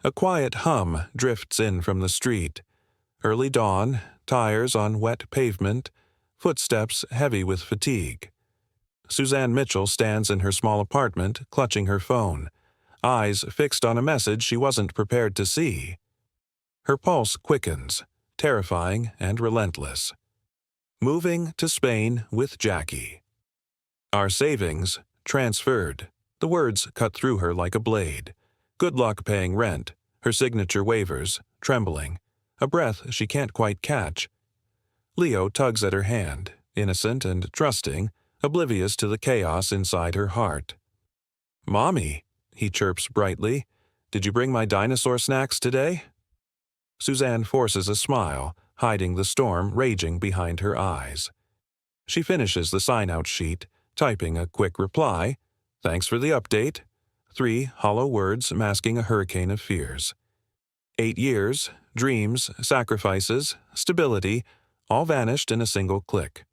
A quiet hum drifts in from the street. Early dawn, tires on wet pavement, footsteps heavy with fatigue. Suzanne Mitchell stands in her small apartment, clutching her phone, eyes fixed on a message she wasn't prepared to see. Her pulse quickens, terrifying and relentless. Moving to Spain with Jackie. Our savings transferred. The words cut through her like a blade. Good luck paying rent. Her signature wavers, trembling. A breath she can't quite catch. Leo tugs at her hand, innocent and trusting, oblivious to the chaos inside her heart. "Mommy," he chirps brightly, "did you bring my dinosaur snacks today?" Suzanne forces a smile, hiding the storm raging behind her eyes. She finishes the sign-out sheet, typing a quick reply. "Thanks for the update." 3 hollow words masking a hurricane of fears. 8 years, dreams, sacrifices, stability, all vanished in a single click.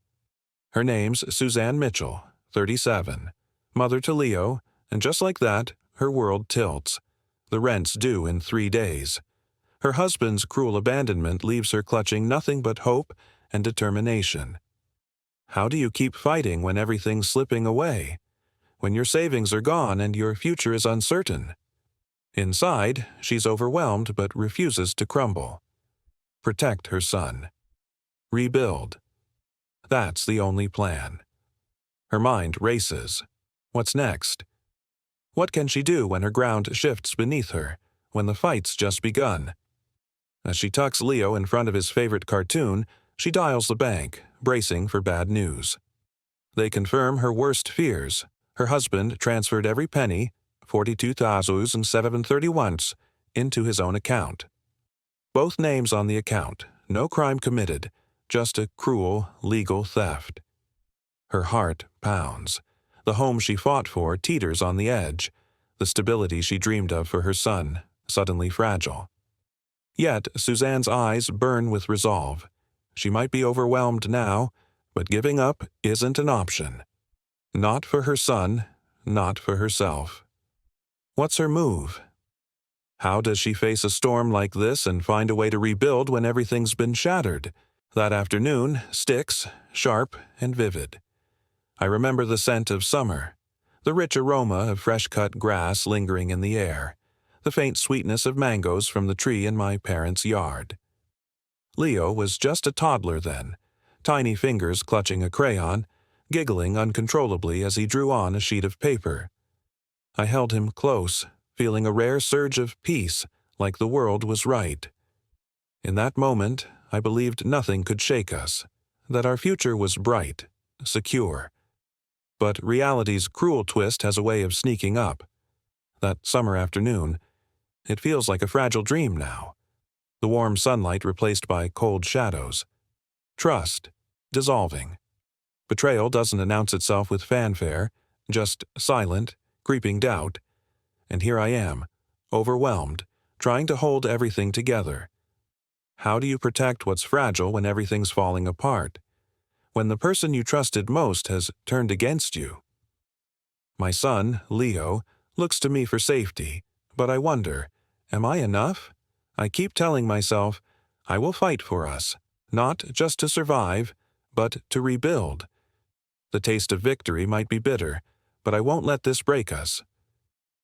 Her name's Suzanne Mitchell, 37, mother to Leo, and just like that, her world tilts. The rent's due in 3 days. Her husband's cruel abandonment leaves her clutching nothing but hope and determination. How do you keep fighting when everything's slipping away? When your savings are gone and your future is uncertain? Inside, she's overwhelmed but refuses to crumble. Protect her son. Rebuild. That's the only plan. Her mind races. What's next? What can she do when her ground shifts beneath her, when the fight's just begun? As she tucks Leo in front of his favorite cartoon, she dials the bank, bracing for bad news. They confirm her worst fears. Her husband transferred every penny, 42,731, into his own account. Both names on the account, no crime committed, just a cruel, legal theft. Her heart pounds. The home she fought for teeters on the edge, the stability she dreamed of for her son, suddenly fragile. Yet Suzanne's eyes burn with resolve. She might be overwhelmed now, but giving up isn't an option. Not for her son, not for herself. What's her move? How does she face a storm like this and find a way to rebuild when everything's been shattered? That afternoon sticks, sharp and vivid. I remember the scent of summer, the rich aroma of fresh-cut grass lingering in the air, the faint sweetness of mangoes from the tree in my parents' yard. Leo was just a toddler then, tiny fingers clutching a crayon, giggling uncontrollably as he drew on a sheet of paper. I held him close, feeling a rare surge of peace, like the world was right. In that moment, I believed nothing could shake us, that our future was bright, secure. But reality's cruel twist has a way of sneaking up. That summer afternoon, it feels like a fragile dream now. The warm sunlight replaced by cold shadows. Trust, dissolving. Betrayal doesn't announce itself with fanfare, just silent, creeping doubt. And here I am, overwhelmed, trying to hold everything together. How do you protect what's fragile when everything's falling apart? When the person you trusted most has turned against you? My son, Leo, looks to me for safety, but I wonder, am I enough? I keep telling myself, I will fight for us, not just to survive, but to rebuild. The taste of victory might be bitter, but I won't let this break us.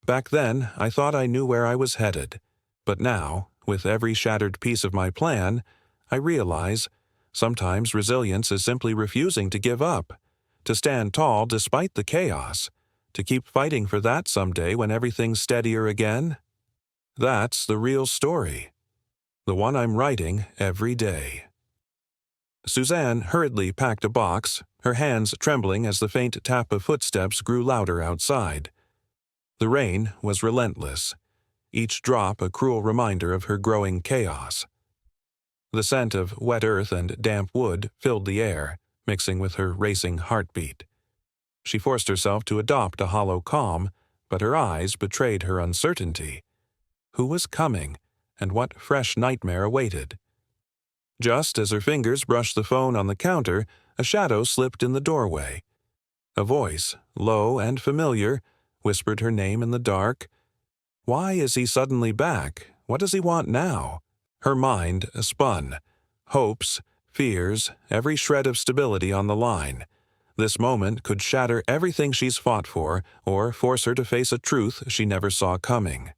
Back then, I thought I knew where I was headed, but now, with every shattered piece of my plan, I realize sometimes resilience is simply refusing to give up, to stand tall despite the chaos, to keep fighting for that someday when everything's steadier again. That's the real story, the one I'm writing every day. Suzanne hurriedly packed a box, her hands trembling as the faint tap of footsteps grew louder outside. The rain was relentless, each drop a cruel reminder of her growing chaos. The scent of wet earth and damp wood filled the air, mixing with her racing heartbeat. She forced herself to adopt a hollow calm, but her eyes betrayed her uncertainty. Who was coming, and what fresh nightmare awaited? Just as her fingers brushed the phone on the counter, a shadow slipped in the doorway. A voice, low and familiar, whispered her name in the dark. Why is he suddenly back, What does he want now? Her mind spun. Hopes, fears, every shred of stability on the line. This moment could shatter everything she's fought for or force her to face a truth she never saw coming.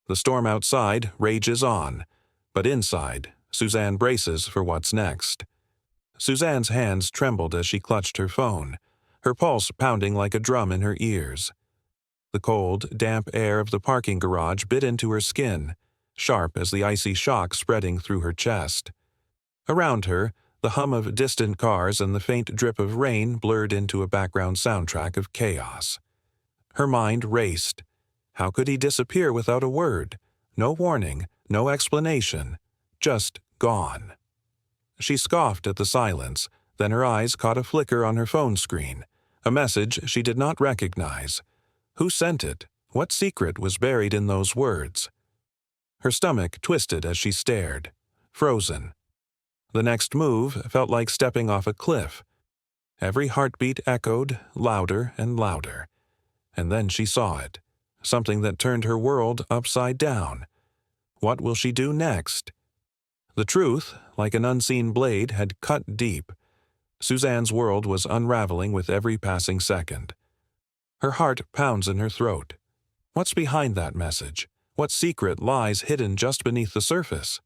The storm outside rages on, but inside, Suzanne braces for what's next. Suzanne's hands trembled as she clutched her phone, her pulse pounding like a drum in her ears. The cold, damp air of the parking garage bit into her skin, sharp as the icy shock spreading through her chest. Around her, the hum of distant cars and the faint drip of rain blurred into a background soundtrack of chaos. Her mind raced. How could he disappear without a word? No warning, no explanation, just gone. She scoffed at the silence, then her eyes caught a flicker on her phone screen, a message she did not recognize. Who sent it? What secret was buried in those words? Her stomach twisted as she stared, frozen. The next move felt like stepping off a cliff. Every heartbeat echoed, louder and louder. And then she saw it, something that turned her world upside down. What will she do next? The truth, like an unseen blade, had cut deep. Suzanne's world was unraveling with every passing second. Her heart pounds in her throat. What's behind that message? What secret lies hidden just beneath the surface?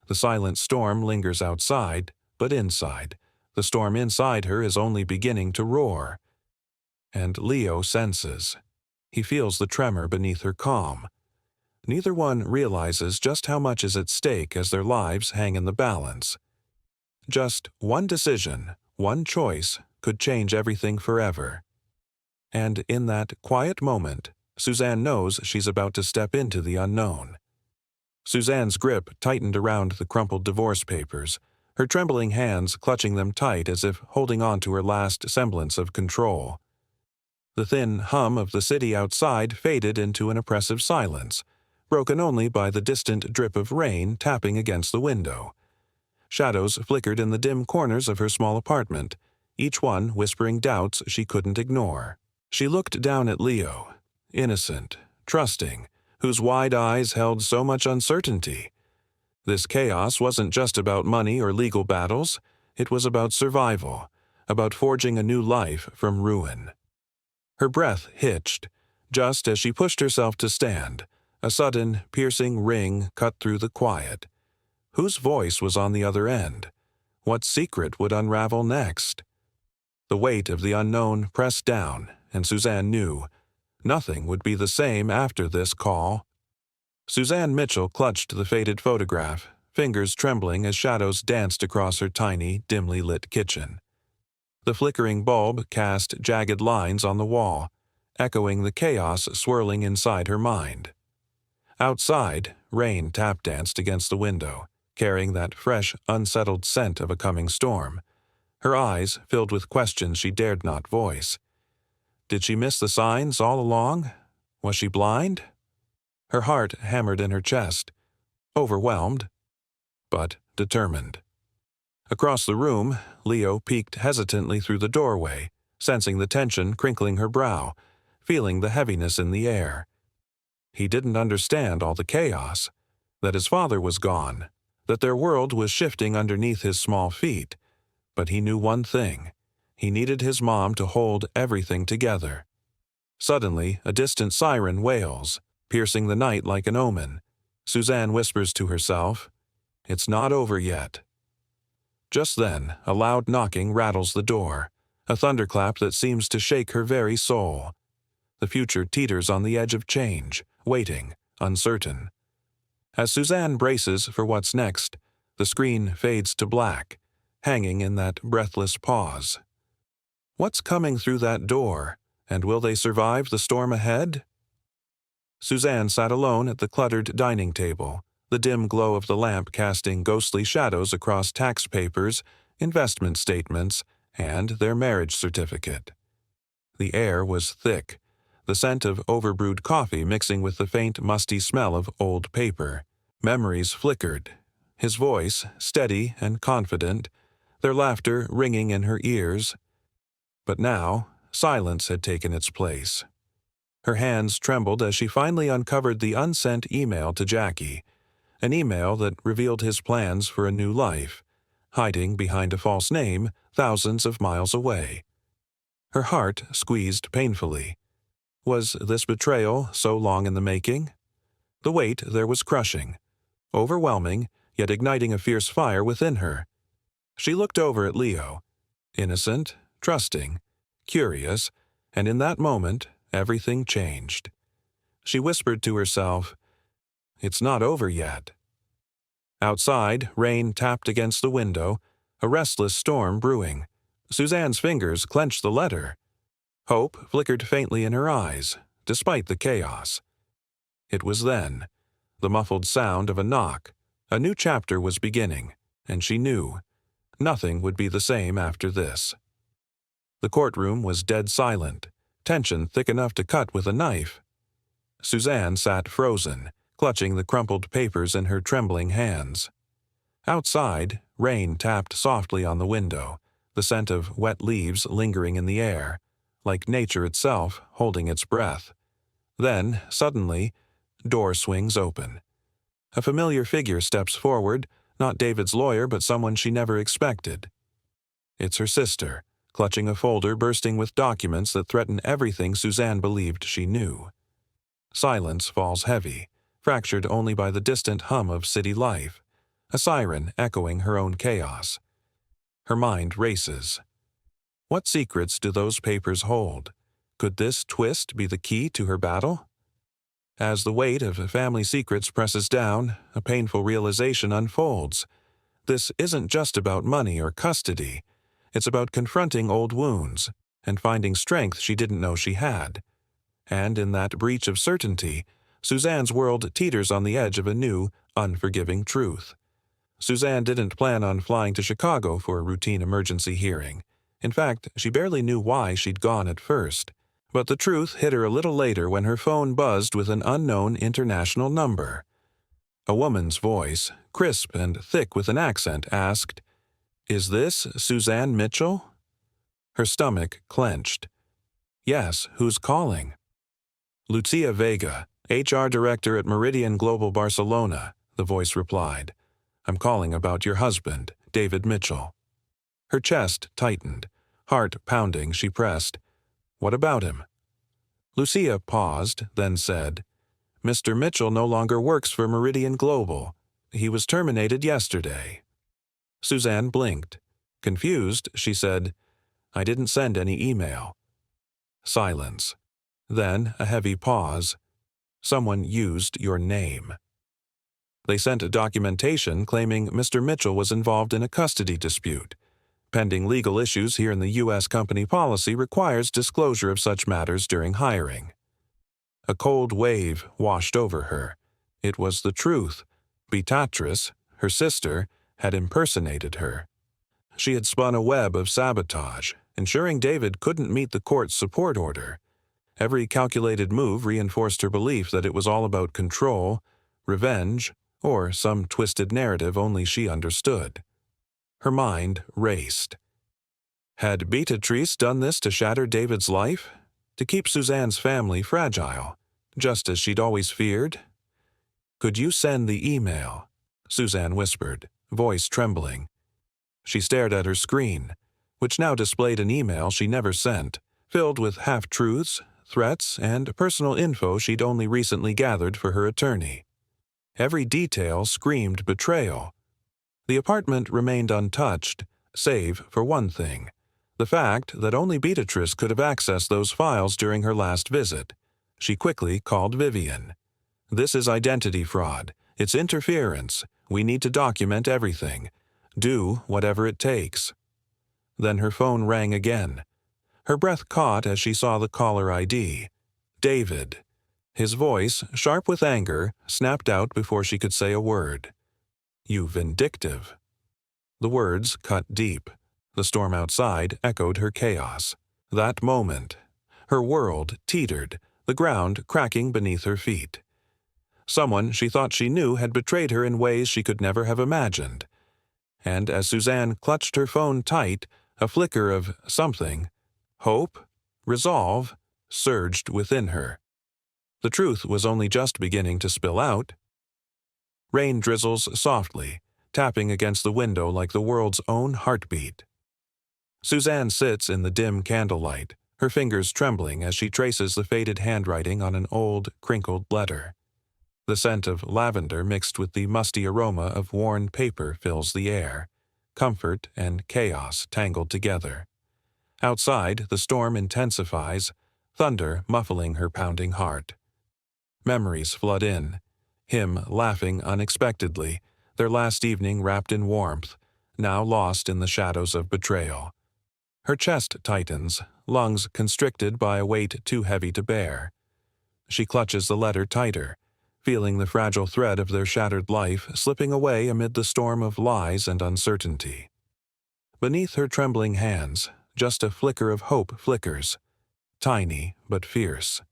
The silent storm lingers outside, but inside, the storm inside her is only beginning to roar. And Leo senses. He feels the tremor beneath her calm. Neither one realizes just how much is at stake as their lives hang in the balance. Just one decision, one choice, could change everything forever. And in that quiet moment, Suzanne knows she's about to step into the unknown. Suzanne's grip tightened around the crumpled divorce papers, her trembling hands clutching them tight as if holding on to her last semblance of control. The thin hum of the city outside faded into an oppressive silence, broken only by the distant drip of rain tapping against the window. Shadows flickered in the dim corners of her small apartment, each one whispering doubts she couldn't ignore. She looked down at Leo, innocent, trusting, whose wide eyes held so much uncertainty. This chaos wasn't just about money or legal battles, it was about survival, about forging a new life from ruin. Her breath hitched, just as she pushed herself to stand. A sudden, piercing ring cut through the quiet. Whose voice was on the other end? What secret would unravel next? The weight of the unknown pressed down, and Suzanne knew. Nothing would be the same after this call. Suzanne Mitchell clutched the faded photograph, fingers trembling as shadows danced across her tiny, dimly lit kitchen. The flickering bulb cast jagged lines on the wall, echoing the chaos swirling inside her mind. Outside, rain tap-danced against the window, carrying that fresh, unsettled scent of a coming storm. Her eyes filled with questions she dared not voice. Did she miss the signs all along? Was she blind? Her heart hammered in her chest, overwhelmed, but determined. Across the room, Leo peeked hesitantly through the doorway, sensing the tension crinkling her brow, feeling the heaviness in the air. He didn't understand all the chaos, that his father was gone, that their world was shifting underneath his small feet, but he knew one thing. He needed his mom to hold everything together. Suddenly, a distant siren wails, piercing the night like an omen. Suzanne whispers to herself, "It's not over yet." Just then, a loud knocking rattles the door, a thunderclap that seems to shake her very soul. The future teeters on the edge of change, waiting, uncertain. As Suzanne braces for what's next, the screen fades to black, hanging in that breathless pause. What's coming through that door, and will they survive the storm ahead? Suzanne sat alone at the cluttered dining table, the dim glow of the lamp casting ghostly shadows across tax papers, investment statements, and their marriage certificate. The air was thick, the scent of overbrewed coffee mixing with the faint, musty smell of old paper. Memories flickered, his voice steady and confident, their laughter ringing in her ears. But now, silence had taken its place. Her hands trembled as she finally uncovered the unsent email to Jackie, an email that revealed his plans for a new life, hiding behind a false name thousands of miles away. Her heart squeezed painfully. Was this betrayal so long in the making? The weight there was crushing, overwhelming, yet igniting a fierce fire within her. She looked over at Leo, innocent, trusting, curious, and in that moment, everything changed. She whispered to herself, "It's not over yet." Outside, rain tapped against the window, a restless storm brewing. Suzanne's fingers clenched the letter. Hope flickered faintly in her eyes, despite the chaos. It was then, the muffled sound of a knock. A new chapter was beginning, and she knew. Nothing would be the same after this. The courtroom was dead silent, tension thick enough to cut with a knife. Suzanne sat frozen, clutching the crumpled papers in her trembling hands. Outside, rain tapped softly on the window, the scent of wet leaves lingering in the air, like nature itself holding its breath. Then, suddenly, door swings open. A familiar figure steps forward, not David's lawyer but someone she never expected. It's her sister, clutching a folder bursting with documents that threaten everything Suzanne believed she knew. Silence falls heavy, fractured only by the distant hum of city life, a siren echoing her own chaos. Her mind races. What secrets do those papers hold? Could this twist be the key to her battle? As the weight of family secrets presses down, a painful realization unfolds. This isn't just about money or custody. It's about confronting old wounds and finding strength she didn't know she had. And in that breach of certainty, Suzanne's world teeters on the edge of a new, unforgiving truth. Suzanne didn't plan on flying to Chicago for a routine emergency hearing. In fact, she barely knew why she'd gone at first. But the truth hit her a little later when her phone buzzed with an unknown international number. A woman's voice, crisp and thick with an accent, asked, "Is this Suzanne Mitchell?" Her stomach clenched. "Yes, who's calling?" "Lucia Vega, HR Director at Meridian Global Barcelona," the voice replied. "I'm calling about your husband, David Mitchell." Her chest tightened. Heart pounding, she pressed, "What about him?" Lucia paused, then said, "Mr. Mitchell no longer works for Meridian Global. He was terminated yesterday." Suzanne blinked. Confused, she said, "I didn't send any email." Silence. Then a heavy pause. "Someone used your name." They sent a documentation claiming Mr. Mitchell was involved in a custody dispute. Pending legal issues here in the U.S. company policy requires disclosure of such matters during hiring. A cold wave washed over her. It was the truth. Beatrice, her sister, had impersonated her. She had spun a web of sabotage, ensuring David couldn't meet the court's support order. Every calculated move reinforced her belief that it was all about control, revenge, or some twisted narrative only she understood. Her mind raced. Had Beatrice done this to shatter David's life? To keep Suzanne's family fragile, just as she'd always feared? "Could you send the email?" Suzanne whispered, voice trembling. She stared at her screen, which now displayed an email she never sent, filled with half-truths, threats, and personal info she'd only recently gathered for her attorney. Every detail screamed betrayal. The apartment remained untouched, save for one thing: the fact that only Beatrice could have accessed those files during her last visit. She quickly called Vivian. "This is identity fraud. It's interference. We need to document everything. Do whatever it takes." Then her phone rang again. Her breath caught as she saw the caller ID. David. His voice, sharp with anger, snapped out before she could say a word. "You vindictive." The words cut deep. The storm outside echoed her chaos. That moment, her world teetered, the ground cracking beneath her feet. Someone she thought she knew had betrayed her in ways she could never have imagined. And as Suzanne clutched her phone tight, a flicker of something, hope, resolve, surged within her. The truth was only just beginning to spill out. Rain drizzles softly, tapping against the window like the world's own heartbeat. Suzanne sits in the dim candlelight, her fingers trembling as she traces the faded handwriting on an old, crinkled letter. The scent of lavender mixed with the musty aroma of worn paper fills the air, comfort and chaos tangled together. Outside, the storm intensifies, thunder muffling her pounding heart. Memories flood in, him laughing unexpectedly, their last evening wrapped in warmth, now lost in the shadows of betrayal. Her chest tightens, lungs constricted by a weight too heavy to bear. She clutches the letter tighter, feeling the fragile thread of their shattered life slipping away amid the storm of lies and uncertainty. Beneath her trembling hands, just a flicker of hope flickers, tiny but fierce.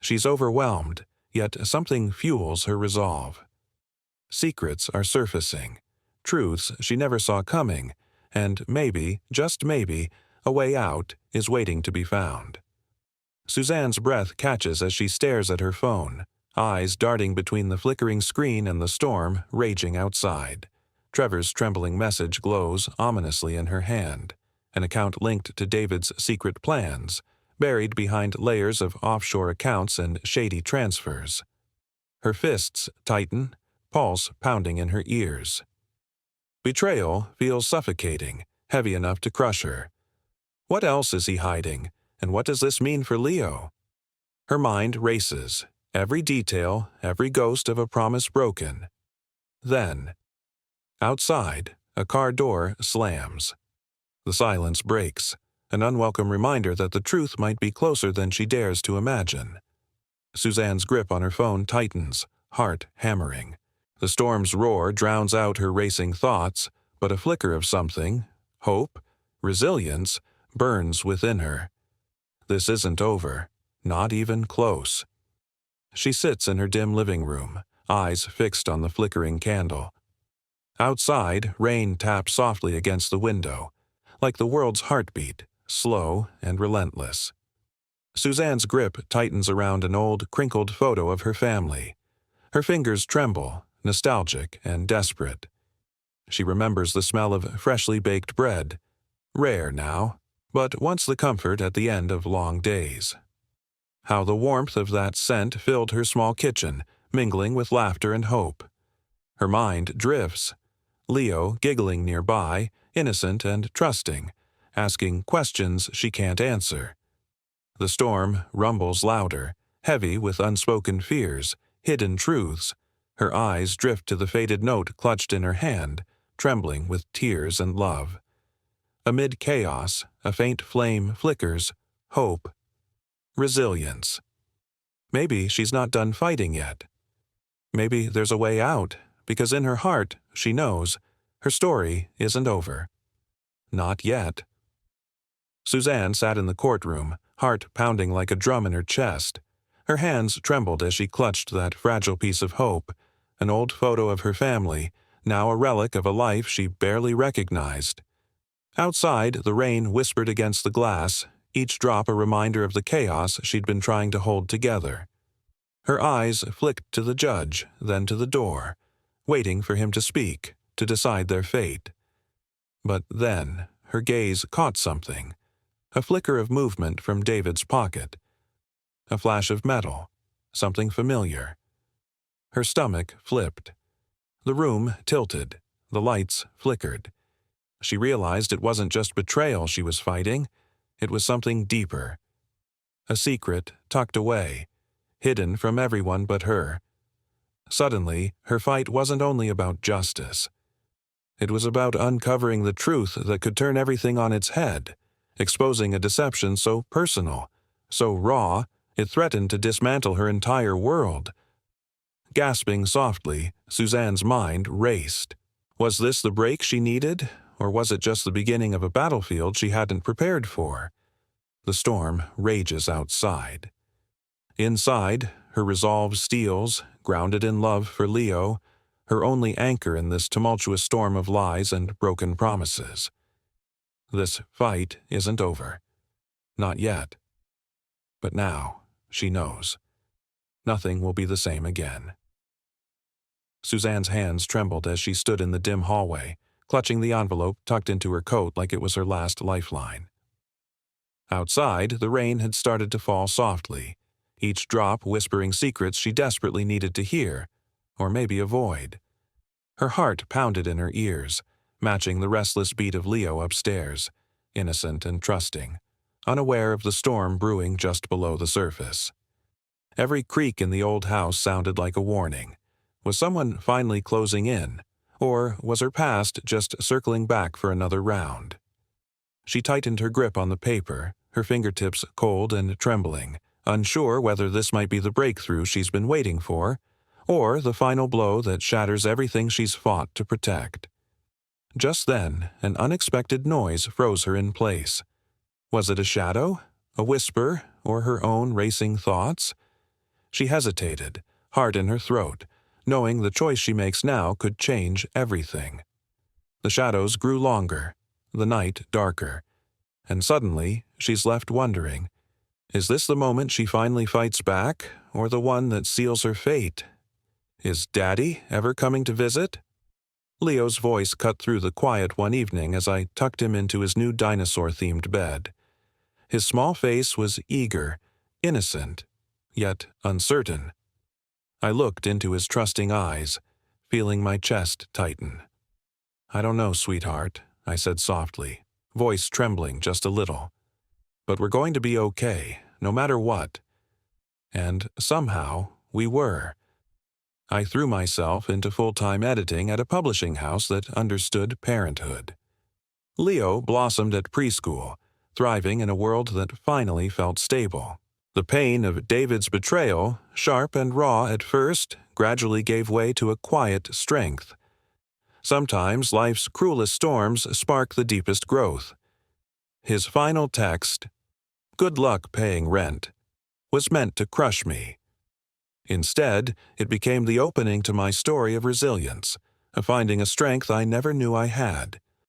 She's overwhelmed, yet something fuels her resolve. Secrets are surfacing, truths she never saw coming, and maybe, just maybe, a way out is waiting to be found. Suzanne's breath catches as she stares at her phone, eyes darting between the flickering screen and the storm raging outside. Trevor's trembling message glows ominously in her hand, an account linked to David's secret plans, buried behind layers of offshore accounts and shady transfers. Her fists tighten, pulse pounding in her ears. Betrayal feels suffocating, heavy enough to crush her. What else is he hiding, and what does this mean for Leo? Her mind races, every detail, every ghost of a promise broken. Then, outside, a car door slams. The silence breaks, an unwelcome reminder that the truth might be closer than she dares to imagine. Suzanne's grip on her phone tightens, heart hammering. The storm's roar drowns out her racing thoughts, but a flicker of something, hope, resilience, burns within her. This isn't over, not even close. She sits in her dim living room, eyes fixed on the flickering candle. Outside, rain taps softly against the window, like the world's heartbeat, slow and relentless. Suzanne's grip tightens around an old, crinkled photo of her family. Her fingers tremble, nostalgic and desperate. She remembers the smell of freshly baked bread, rare now, but once the comfort at the end of long days. How the warmth of that scent filled her small kitchen, mingling with laughter and hope. Her mind drifts. Leo giggling nearby, innocent and trusting, asking questions she can't answer. The storm rumbles louder, heavy with unspoken fears, hidden truths. Her eyes drift to the faded note clutched in her hand, trembling with tears and love. Amid chaos, a faint flame flickers, hope, resilience. Maybe she's not done fighting yet. Maybe there's a way out, because in her heart, she knows, her story isn't over. Not yet. Suzanne sat in the courtroom, heart pounding like a drum in her chest. Her hands trembled as she clutched that fragile piece of hope, an old photo of her family, now a relic of a life she barely recognized. Outside, the rain whispered against the glass, each drop a reminder of the chaos she'd been trying to hold together. Her eyes flicked to the judge, then to the door, waiting for him to speak, to decide their fate. But then, her gaze caught something, a flicker of movement from David's pocket, a flash of metal, something familiar. Her stomach flipped. The room tilted, the lights flickered. She realized it wasn't just betrayal she was fighting, it was something deeper. A secret tucked away, hidden from everyone but her. Suddenly, her fight wasn't only about justice. It was about uncovering the truth that could turn everything on its head, exposing a deception so personal, so raw, it threatened to dismantle her entire world. Gasping softly, Suzanne's mind raced. Was this the break she needed, or was it just the beginning of a battlefield she hadn't prepared for? The storm rages outside. Inside, her resolve steels, grounded in love for Leo, her only anchor in this tumultuous storm of lies and broken promises. This fight isn't over. Not yet. But now, she knows. Nothing will be the same again. Suzanne's hands trembled as she stood in the dim hallway, clutching the envelope tucked into her coat like it was her last lifeline. Outside, the rain had started to fall softly, each drop whispering secrets she desperately needed to hear, or maybe avoid. Her heart pounded in her ears, matching the restless beat of Leo upstairs, innocent and trusting, unaware of the storm brewing just below the surface. Every creak in the old house sounded like a warning. Was someone finally closing in, or was her past just circling back for another round? She tightened her grip on the paper, her fingertips cold and trembling, unsure whether this might be the breakthrough she's been waiting for, or the final blow that shatters everything she's fought to protect. Just then, an unexpected noise froze her in place. Was it a shadow, a whisper, or her own racing thoughts? She hesitated, heart in her throat, knowing the choice she makes now could change everything. The shadows grew longer, the night darker, and suddenly she's left wondering, is this the moment she finally fights back, or the one that seals her fate? Is Daddy ever coming to visit? Leo's voice cut through the quiet one evening as I tucked him into his new dinosaur-themed bed. His small face was eager, innocent, yet uncertain. I looked into his trusting eyes, feeling my chest tighten. "I don't know, sweetheart," I said softly, voice trembling just a little. "But we're going to be okay, no matter what." And somehow, we were. I threw myself into full-time editing at a publishing house that understood parenthood. Leo blossomed at preschool, thriving in a world that finally felt stable. The pain of David's betrayal, sharp and raw at first, gradually gave way to a quiet strength. Sometimes life's cruelest storms spark the deepest growth. His final text, "Good luck paying rent," was meant to crush me. Instead, it became the opening to my story of resilience, of finding a strength I never knew I had.